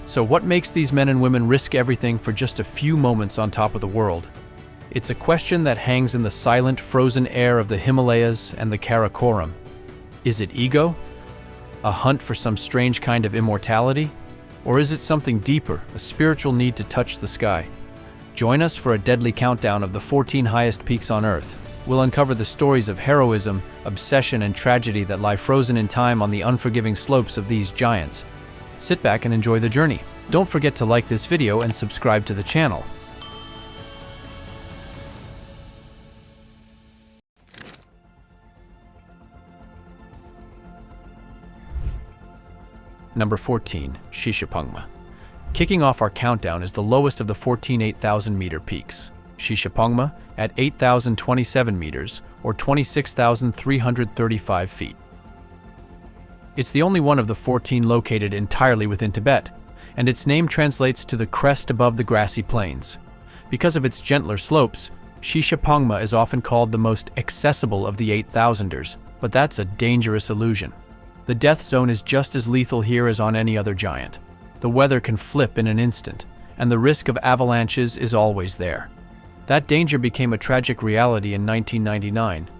So what makes these men and women risk everything for just a few moments on top of the world? It's a question that hangs in the silent, frozen air of the Himalayas and the Karakoram. Is it ego? A hunt for some strange kind of immortality? Or is it something deeper, a spiritual need to touch the sky? Join us for a deadly countdown of the 14 highest peaks on Earth. We'll uncover the stories of heroism, obsession, and tragedy that lie frozen in time on the unforgiving slopes of these giants. Sit back and enjoy the journey. Don't forget to like this video and subscribe to the channel. Number 14, Shishapangma. Kicking off our countdown is the lowest of the 14 8,000-meter peaks. Shishapangma at 8,027 meters, or 26,335 feet. It's the only one of the 14 located entirely within Tibet, and its name translates to the crest above the grassy plains. Because of its gentler slopes, Shishapangma is often called the most accessible of the 8,000ers, but that's a dangerous illusion. The death zone is just as lethal here as on any other giant. The weather can flip in an instant, and the risk of avalanches is always there. That danger became a tragic reality in 1999.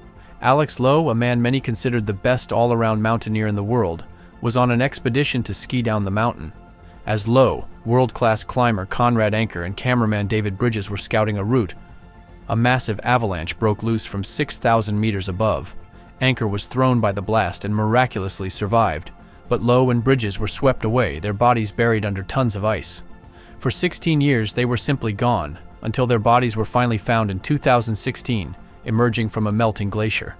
Alex Lowe, a man many considered the best all-around mountaineer in the world, was on an expedition to ski down the mountain. As Lowe, world-class climber Conrad Anker and cameraman David Bridges were scouting a route, a massive avalanche broke loose from 6,000 meters above. Anker was thrown by the blast and miraculously survived, but Lowe and Bridges were swept away, their bodies buried under tons of ice. For 16 years, they were simply gone, until their bodies were finally found in 2016, emerging from a melting glacier.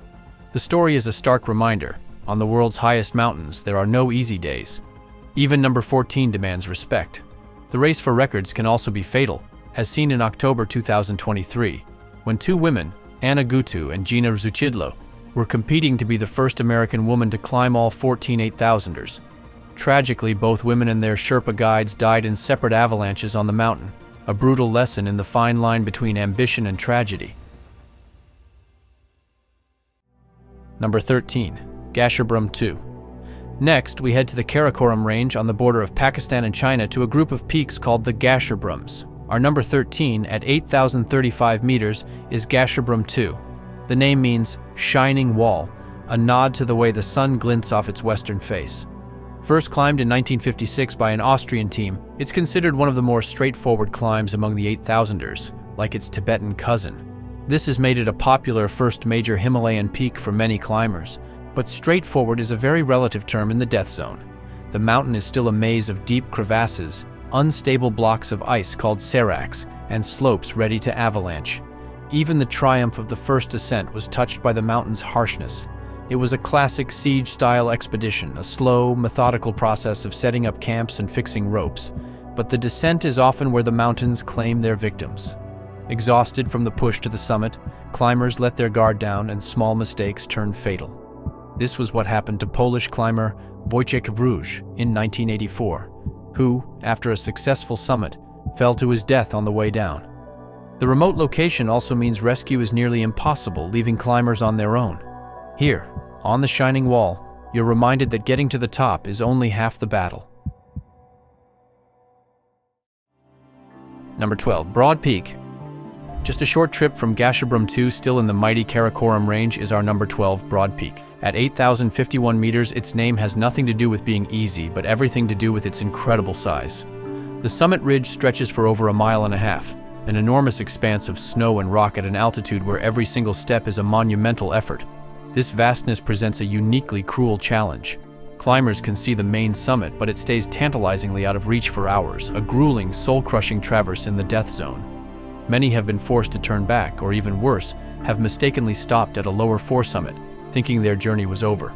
The story is a stark reminder. On the world's highest mountains, there are no easy days. Even number 14 demands respect. The race for records can also be fatal, as seen in October 2023, when two women, Anna Gutu and Gina Zuchidlo, were competing to be the first American woman to climb all 14 8,000ers. Tragically, both women and their Sherpa guides died in separate avalanches on the mountain, a brutal lesson in the fine line between ambition and tragedy. Number 13, Gasherbrum 2. Next, we head to the Karakoram range on the border of Pakistan and China to a group of peaks called the Gasherbrums. Our number 13, at 8,035 meters, is Gasherbrum 2. The name means shining wall, a nod to the way the sun glints off its western face. First climbed in 1956 by an Austrian team, it's considered one of the more straightforward climbs among the 8,000ers, like its Tibetan cousin. This has made it a popular first major Himalayan peak for many climbers, but straightforward is a very relative term in the death zone. The mountain is still a maze of deep crevasses, unstable blocks of ice called seracs, and slopes ready to avalanche. Even the triumph of the first ascent was touched by the mountain's harshness. It was a classic siege-style expedition, a slow, methodical process of setting up camps and fixing ropes. But the descent is often where the mountains claim their victims. Exhausted from the push to the summit, climbers let their guard down and small mistakes turn fatal. This was what happened to Polish climber Wojciech Wróż in 1984, who, after a successful summit, fell to his death on the way down. The remote location also means rescue is nearly impossible, leaving climbers on their own. Here, on the shining wall, you're reminded that getting to the top is only half the battle. Number 12, Broad Peak. Just a short trip from Gasherbrum 2, still in the mighty Karakoram range, is our number 12, Broad Peak. At 8,051 meters, its name has nothing to do with being easy, but everything to do with its incredible size. The summit ridge stretches for over 1.5 miles, an enormous expanse of snow and rock at an altitude where every single step is a monumental effort. This vastness presents a uniquely cruel challenge. Climbers can see the main summit, but it stays tantalizingly out of reach for hours, a grueling, soul-crushing traverse in the death zone. Many have been forced to turn back, or even worse, have mistakenly stopped at a lower foresummit, thinking their journey was over.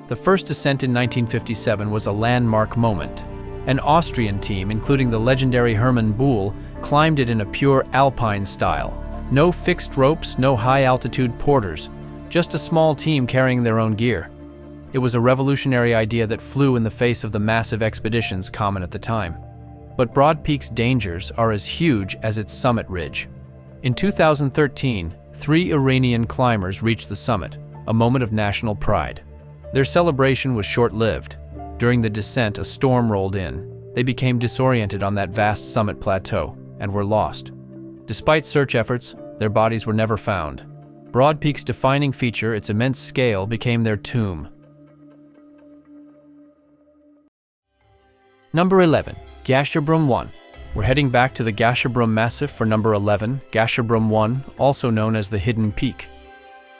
The first ascent in 1957 was a landmark moment. An Austrian team, including the legendary Hermann Buhl, climbed it in a pure alpine style. No fixed ropes, no high-altitude porters, just a small team carrying their own gear. It was a revolutionary idea that flew in the face of the massive expeditions common at the time. But Broad Peak's dangers are as huge as its summit ridge. In 2013, 3 Iranian climbers reached the summit, a moment of national pride. Their celebration was short-lived. During the descent, a storm rolled in. They became disoriented on that vast summit plateau and were lost. Despite search efforts, their bodies were never found. Broad Peak's defining feature, its immense scale, became their tomb. Number 11. Gasherbrum 1. We're heading back to the Gasherbrum Massif for number 11, Gasherbrum 1, also known as the Hidden Peak.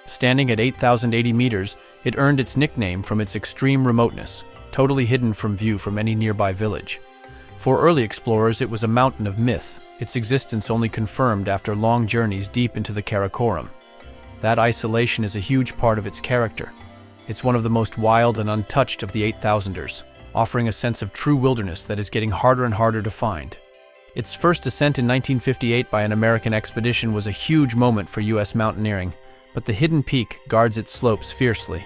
Standing at 8,080 meters, it earned its nickname from its extreme remoteness, totally hidden from view from any nearby village. For early explorers, it was a mountain of myth, its existence only confirmed after long journeys deep into the Karakoram. That isolation is a huge part of its character. It's one of the most wild and untouched of the 8,000ers, offering a sense of true wilderness that is getting harder and harder to find. Its first ascent in 1958 by an American expedition was a huge moment for U.S. mountaineering, but the Hidden Peak guards its slopes fiercely.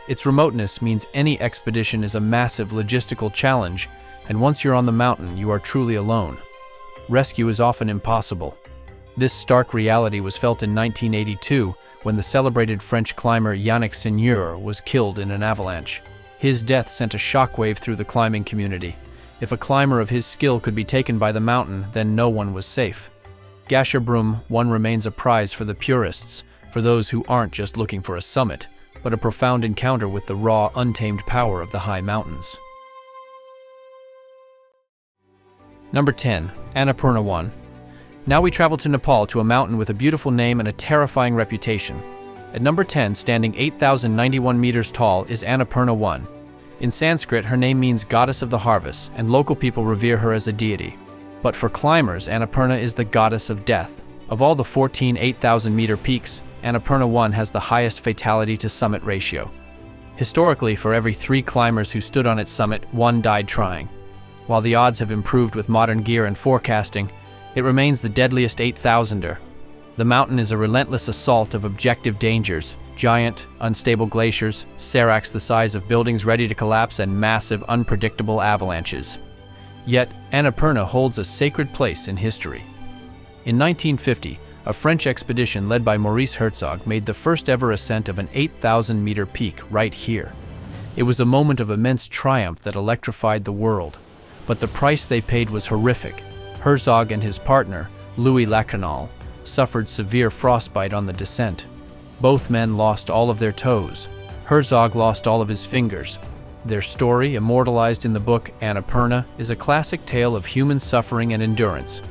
Its remoteness means any expedition is a massive logistical challenge, and once you're on the mountain, you are truly alone. Rescue is often impossible. This stark reality was felt in 1982 when the celebrated French climber Yannick Seigneur was killed in an avalanche. His death sent a shockwave through the climbing community. If a climber of his skill could be taken by the mountain, then no one was safe. Gasherbrum 1 remains a prize for the purists, for those who aren't just looking for a summit, but a profound encounter with the raw, untamed power of the high mountains. Number 10. Annapurna 1. Now we travel to Nepal, to a mountain with a beautiful name and a terrifying reputation. At number 10, standing 8,091 meters tall, is Annapurna 1. In Sanskrit, her name means goddess of the harvest, and local people revere her as a deity. But for climbers, Annapurna is the goddess of death. Of all the 14 8,000-meter peaks, Annapurna 1 has the highest fatality-to-summit ratio. Historically, for every 3 climbers who stood on its summit, 1 died trying. While the odds have improved with modern gear and forecasting, it remains the deadliest 8,000er. The mountain is a relentless assault of objective dangers: giant, unstable glaciers, seracs the size of buildings ready to collapse, and massive, unpredictable avalanches. Yet, Annapurna holds a sacred place in history. In 1950, a French expedition led by Maurice Herzog made the first ever ascent of an 8,000-meter peak right here. It was a moment of immense triumph that electrified the world. But the price they paid was horrific. Herzog and his partner, Louis Lacanal, suffered severe frostbite on the descent. Both men lost all of their toes. Herzog lost all of his fingers. Their story, immortalized in the book Annapurna, is a classic tale of human suffering and endurance.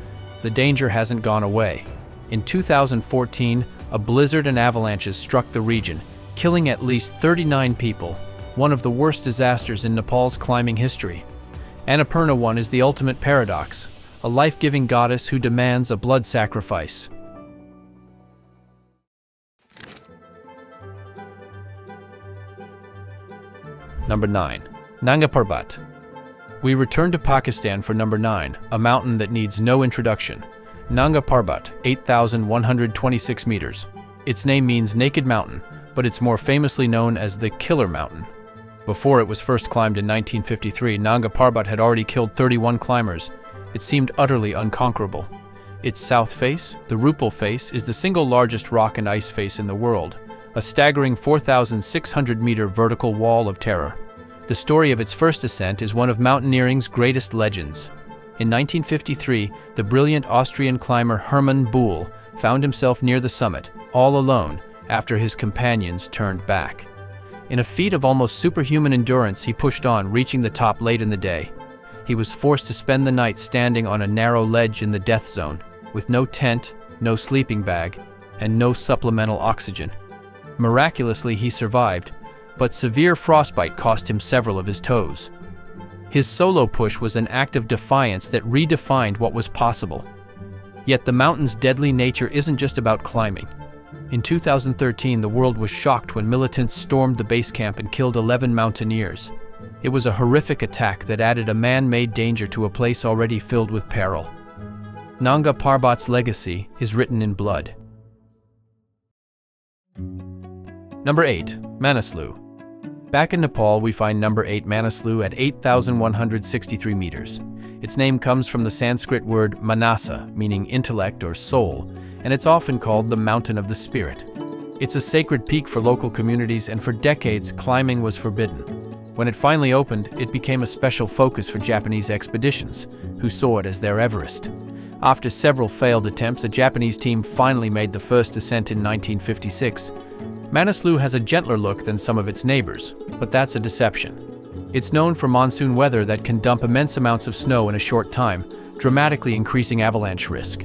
The danger hasn't gone away. In 2014, a blizzard and avalanches struck the region, killing at least 39 people, one of the worst disasters in Nepal's climbing history. Annapurna 1 is the ultimate paradox, a life-giving goddess who demands a blood sacrifice. Number 9. Nanga Parbat. We return to Pakistan for number 9, a mountain that needs no introduction. Nanga Parbat, 8,126 meters. Its name means naked mountain, but it's more famously known as the Killer Mountain. Before it was first climbed in 1953, Nanga Parbat had already killed 31 climbers. It seemed utterly unconquerable. Its south face, the Rupal face, is the single largest rock and ice face in the world, a staggering 4,600-meter vertical wall of terror. The story of its first ascent is one of mountaineering's greatest legends. In 1953, the brilliant Austrian climber Hermann Buhl found himself near the summit, all alone, after his companions turned back. In a feat of almost superhuman endurance, he pushed on, reaching the top late in the day. He was forced to spend the night standing on a narrow ledge in the death zone, with no tent, no sleeping bag, and no supplemental oxygen. Miraculously, he survived, but severe frostbite cost him several of his toes. His solo push was an act of defiance that redefined what was possible. Yet the mountain's deadly nature isn't just about climbing. In 2013, the world was shocked when militants stormed the base camp and killed 11 mountaineers. It was a horrific attack that added a man-made danger to a place already filled with peril. Nanga Parbat's legacy is written in blood. Number 8. Manaslu. Back in Nepal, we find number 8 Manaslu at 8,163 meters. Its name comes from the Sanskrit word manasa, meaning intellect or soul, and it's often called the Mountain of the Spirit. It's a sacred peak for local communities, and for decades, climbing was forbidden. When it finally opened, it became a special focus for Japanese expeditions, who saw it as their Everest. After several failed attempts, a Japanese team finally made the first ascent in 1956. Manaslu has a gentler look than some of its neighbors, but that's a deception. It's known for monsoon weather that can dump immense amounts of snow in a short time, dramatically increasing avalanche risk.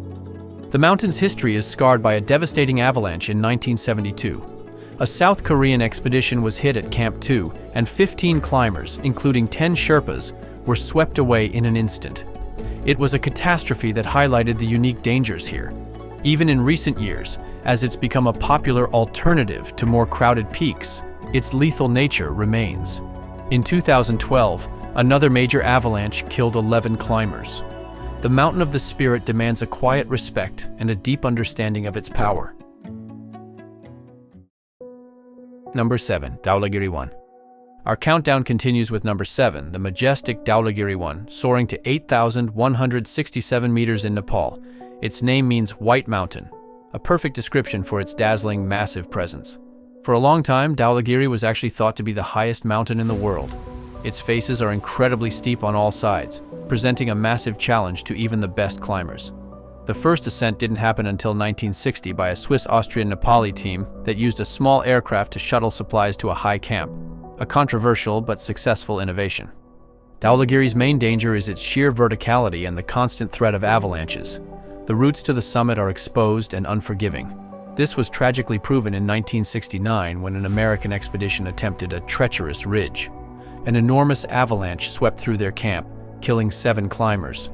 The mountain's history is scarred by a devastating avalanche in 1972. A South Korean expedition was hit at Camp 2, and 15 climbers, including 10 Sherpas, were swept away in an instant. It was a catastrophe that highlighted the unique dangers here. Even in recent years, as it's become a popular alternative to more crowded peaks, its lethal nature remains. In 2012, another major avalanche killed 11 climbers. The Mountain of the Spirit demands a quiet respect and a deep understanding of its power. Number 7. Dhaulagiri 1. Our countdown continues with number 7, the majestic Dhaulagiri 1, soaring to 8,167 meters in Nepal. Its name means White Mountain, a perfect description for its dazzling, massive presence. For a long time, Dhaulagiri was actually thought to be the highest mountain in the world. Its faces are incredibly steep on all sides, presenting a massive challenge to even the best climbers. The first ascent didn't happen until 1960 by a Swiss-Austrian-Nepali team that used a small aircraft to shuttle supplies to a high camp, a controversial but successful innovation. Dhaulagiri's main danger is its sheer verticality and the constant threat of avalanches. The routes to the summit are exposed and unforgiving. This was tragically proven in 1969 when an American expedition attempted a treacherous ridge. An enormous avalanche swept through their camp, killing 7 climbers.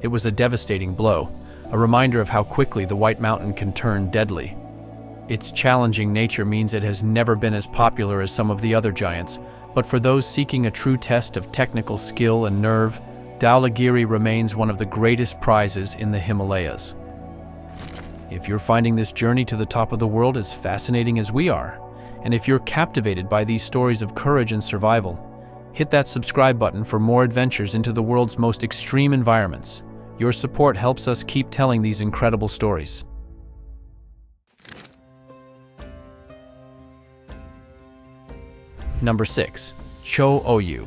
It was a devastating blow, a reminder of how quickly the White Mountain can turn deadly. Its challenging nature means it has never been as popular as some of the other giants, but for those seeking a true test of technical skill and nerve, Dhaulagiri remains one of the greatest prizes in the Himalayas. If you're finding this journey to the top of the world as fascinating as we are, and if you're captivated by these stories of courage and survival, hit that subscribe button for more adventures into the world's most extreme environments. Your support helps us keep telling these incredible stories. Number 6. Cho Oyu.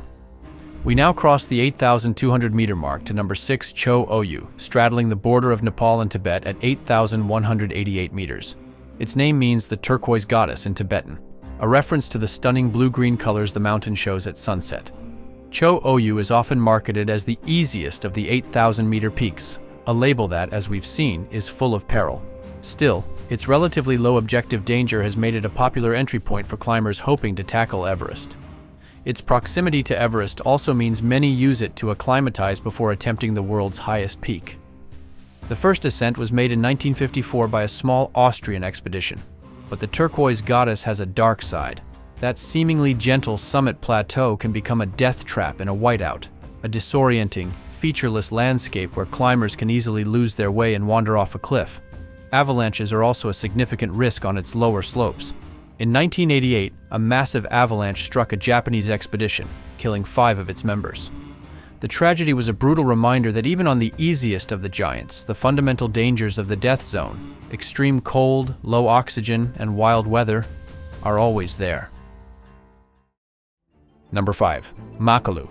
We now cross the 8,200 meter mark to number 6 Cho Oyu, straddling the border of Nepal and Tibet at 8,188 meters. Its name means the turquoise goddess in Tibetan, a reference to the stunning blue-green colors the mountain shows at sunset. Cho Oyu is often marketed as the easiest of the 8,000-meter peaks, a label that, as we've seen, is full of peril. Still, its relatively low objective danger has made it a popular entry point for climbers hoping to tackle Everest. Its proximity to Everest also means many use it to acclimatize before attempting the world's highest peak. The first ascent was made in 1954 by a small Austrian expedition, but the turquoise goddess has a dark side. That seemingly gentle summit plateau can become a death trap in a whiteout, a disorienting, featureless landscape where climbers can easily lose their way and wander off a cliff. Avalanches are also a significant risk on its lower slopes. In 1988, a massive avalanche struck a Japanese expedition, killing 5 of its members. The tragedy was a brutal reminder that even on the easiest of the giants, the fundamental dangers of the death zone, extreme cold, low oxygen, and wild weather, are always there. Number 5. Makalu.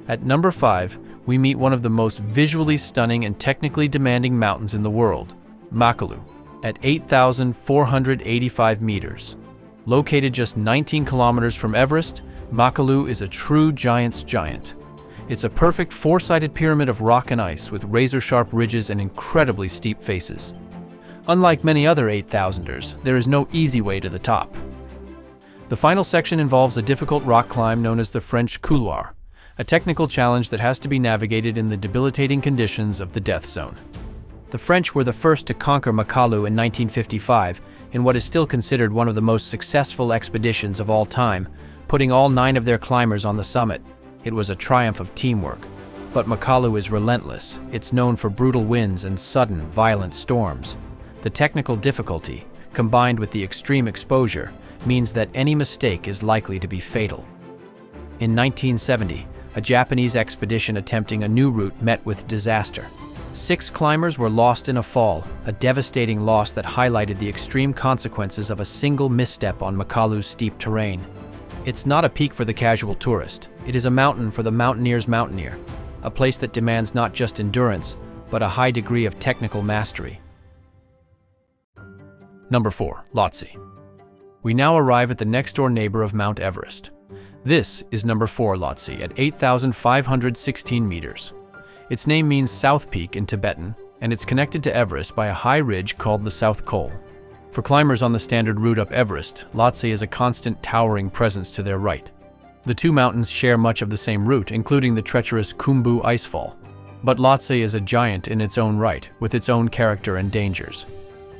At number 5, we meet one of the most visually stunning and technically demanding mountains in the world, Makalu, at 8,485 meters. Located just 19 kilometers from Everest, Makalu is a true giant's giant. It's a perfect four-sided pyramid of rock and ice with razor-sharp ridges and incredibly steep faces. Unlike many other 8,000ers, there is no easy way to the top. The final section involves a difficult rock climb known as the French couloir, a technical challenge that has to be navigated in the debilitating conditions of the death zone. The French were the first to conquer Makalu in 1955 in what is still considered one of the most successful expeditions of all time, putting all 9 of their climbers on the summit. It was a triumph of teamwork. But Makalu is relentless. It's known for brutal winds and sudden, violent storms. The technical difficulty, combined with the extreme exposure, means that any mistake is likely to be fatal. In 1970, a Japanese expedition attempting a new route met with disaster. 6 climbers were lost in a fall, a devastating loss that highlighted the extreme consequences of a single misstep on Makalu's steep terrain. It's not a peak for the casual tourist. It is a mountain for the mountaineer's mountaineer, a place that demands not just endurance, but a high degree of technical mastery. Number 4. Lhotse. We now arrive at the next-door neighbor of Mount Everest. This is number 4 Lhotse at 8,516 meters. Its name means South Peak in Tibetan, and it's connected to Everest by a high ridge called the South Col. For climbers on the standard route up Everest, Lhotse is a constant towering presence to their right. The two mountains share much of the same route, including the treacherous Khumbu icefall. But Lhotse is a giant in its own right, with its own character and dangers.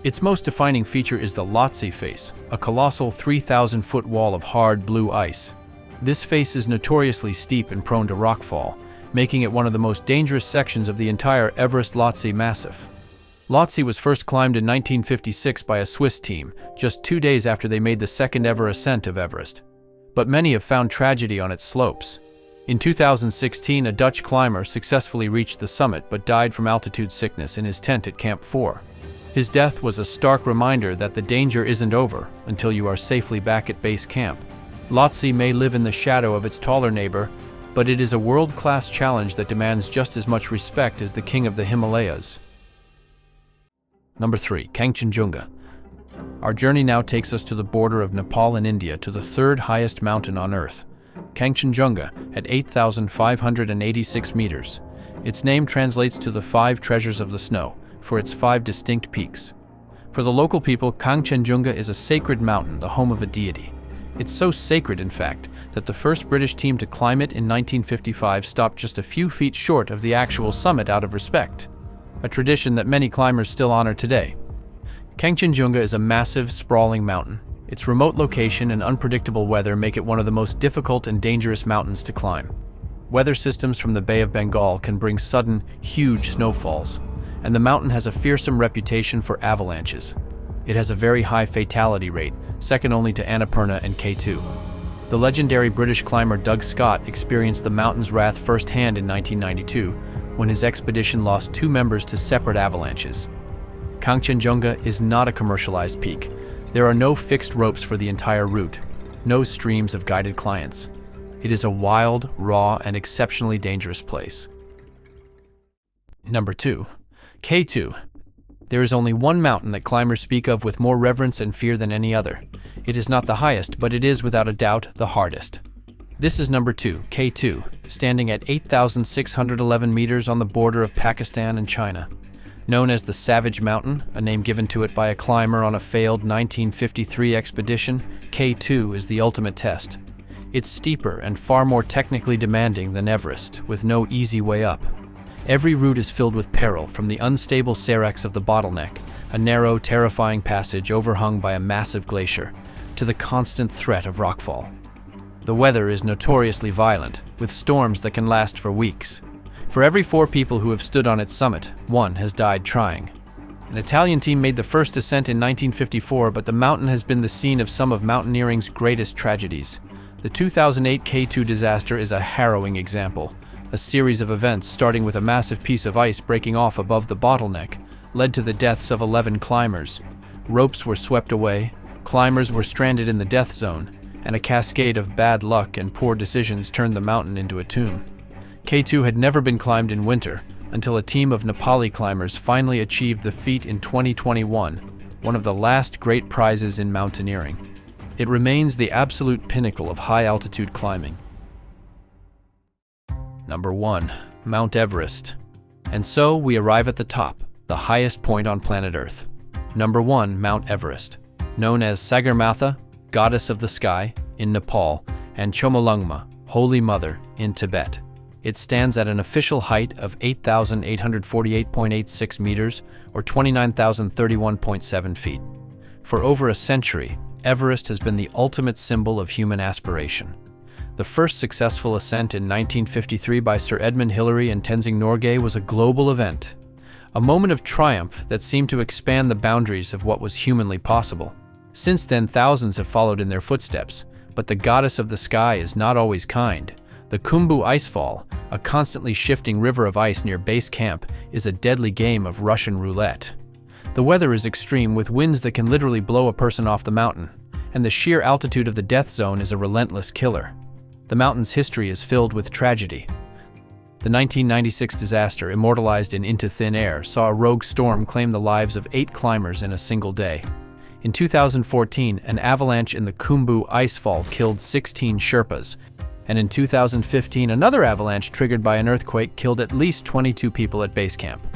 Its most defining feature is the Lhotse face, a colossal 3,000-foot wall of hard blue ice. This face is notoriously steep and prone to rockfall, making it one of the most dangerous sections of the entire Everest-Lhotse massif. Lhotse was first climbed in 1956 by a Swiss team, just 2 days after they made the second-ever ascent of Everest. But many have found tragedy on its slopes. In 2016, a Dutch climber successfully reached the summit but died from altitude sickness in his tent at Camp 4. His death was a stark reminder that the danger isn't over until you are safely back at base camp. Lhotse may live in the shadow of its taller neighbor, but it is a world-class challenge that demands just as much respect as the king of the Himalayas. Number 3. Kangchenjunga. Our journey now takes us to the border of Nepal and India, to the third highest mountain on Earth, Kangchenjunga, at 8,586 meters. Its name translates to the 5 treasures of the snow, for its 5 distinct peaks. For the local people, Kangchenjunga is a sacred mountain, the home of a deity. It's so sacred, in fact, that the first British team to climb it in 1955 stopped just a few feet short of the actual summit out of respect, a tradition that many climbers still honor today. Kangchenjunga is a massive, sprawling mountain. Its remote location and unpredictable weather make it one of the most difficult and dangerous mountains to climb. Weather systems from the Bay of Bengal can bring sudden, huge snowfalls, and the mountain has a fearsome reputation for avalanches. It has a very high fatality rate, second only to Annapurna and K2. The legendary British climber Doug Scott experienced the mountain's wrath firsthand in 1992, when his expedition lost 2 members to separate avalanches. Kangchenjunga is not a commercialized peak. There are no fixed ropes for the entire route, no streams of guided clients. It is a wild, raw, and exceptionally dangerous place. Number 2. K2. There is only one mountain that climbers speak of with more reverence and fear than any other. It is not the highest, but it is without a doubt the hardest. This is number 2, K2, standing at 8,611 meters on the border of Pakistan and China. Known as the Savage Mountain, a name given to it by a climber on a failed 1953 expedition, K2 is the ultimate test. It's steeper and far more technically demanding than Everest, with no easy way up. Every route is filled with peril, from the unstable seracs of the bottleneck, a narrow, terrifying passage overhung by a massive glacier, to the constant threat of rockfall. The weather is notoriously violent, with storms that can last for weeks. For every 4 people who have stood on its summit, 1 has died trying. An Italian team made the first ascent in 1954, but the mountain has been the scene of some of mountaineering's greatest tragedies. The 2008 K2 disaster is a harrowing example. A series of events, starting with a massive piece of ice breaking off above the bottleneck, led to the deaths of 11 climbers. Ropes were swept away, climbers were stranded in the death zone, and a cascade of bad luck and poor decisions turned the mountain into a tomb. K2 had never been climbed in winter, until a team of Nepali climbers finally achieved the feat in 2021, one of the last great prizes in mountaineering. It remains the absolute pinnacle of high-altitude climbing. Number 1. Mount Everest. And so we arrive at the top, the highest point on planet Earth. Number 1. Mount Everest. Known as Sagarmatha, Goddess of the Sky, in Nepal, and Chomolungma, Holy Mother, in Tibet. It stands at an official height of 8,848.86 meters, or 29,031.7 feet. For over a century, Everest has been the ultimate symbol of human aspiration. The first successful ascent in 1953 by Sir Edmund Hillary and Tenzing Norgay was a global event, a moment of triumph that seemed to expand the boundaries of what was humanly possible. Since then, thousands have followed in their footsteps, but the Goddess of the Sky is not always kind. The Khumbu icefall, a constantly shifting river of ice near base camp, is a deadly game of Russian roulette. The weather is extreme, with winds that can literally blow a person off the mountain, and the sheer altitude of the death zone is a relentless killer. The mountain's history is filled with tragedy. The 1996 disaster, immortalized in Into Thin Air, saw a rogue storm claim the lives of 8 climbers in a single day. In 2014, an avalanche in the Khumbu icefall killed 16 Sherpas, and in 2015, another avalanche triggered by an earthquake killed at least 22 people at base camp.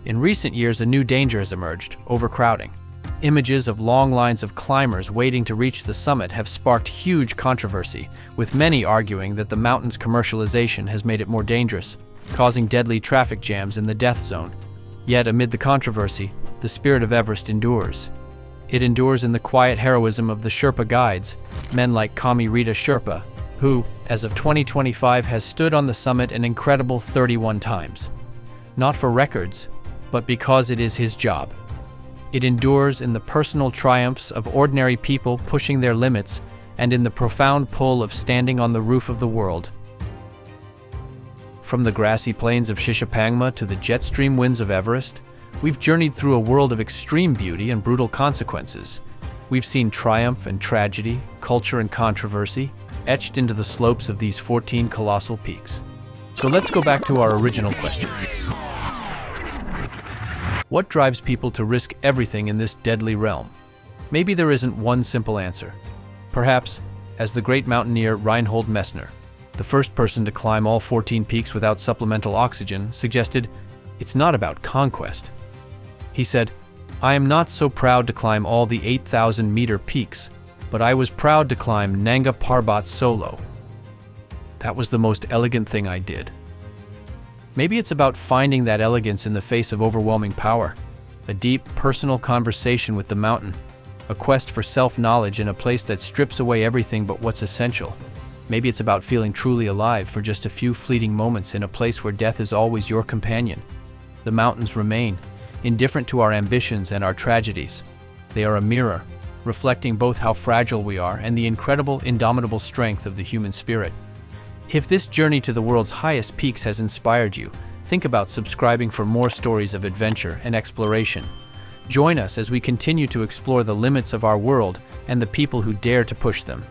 In recent years, a new danger has emerged: overcrowding. Images of long lines of climbers waiting to reach the summit have sparked huge controversy, with many arguing that the mountain's commercialization has made it more dangerous, causing deadly traffic jams in the death zone. Yet, amid the controversy, the spirit of Everest endures. It endures in the quiet heroism of the Sherpa guides, men like Kami Rita Sherpa, who, as of 2025, has stood on the summit an incredible 31 times. Not for records, but because it is his job. It endures in the personal triumphs of ordinary people pushing their limits and in the profound pull of standing on the roof of the world. From the grassy plains of Shishapangma to the jet stream winds of Everest, we've journeyed through a world of extreme beauty and brutal consequences. We've seen triumph and tragedy, culture and controversy, etched into the slopes of these 14 colossal peaks. So let's go back to our original question. What drives people to risk everything in this deadly realm? Maybe there isn't one simple answer. Perhaps, as the great mountaineer Reinhold Messner, the first person to climb all 14 peaks without supplemental oxygen, suggested, it's not about conquest. He said, I am not so proud to climb all the 8,000-meter peaks, but I was proud to climb Nanga Parbat solo. That was the most elegant thing I did. Maybe it's about finding that elegance in the face of overwhelming power, a deep, personal conversation with the mountain, a quest for self-knowledge in a place that strips away everything but what's essential. Maybe it's about feeling truly alive for just a few fleeting moments in a place where death is always your companion. The mountains remain, indifferent to our ambitions and our tragedies. They are a mirror, reflecting both how fragile we are and the incredible, indomitable strength of the human spirit. If this journey to the world's highest peaks has inspired you, think about subscribing for more stories of adventure and exploration. Join us as we continue to explore the limits of our world and the people who dare to push them.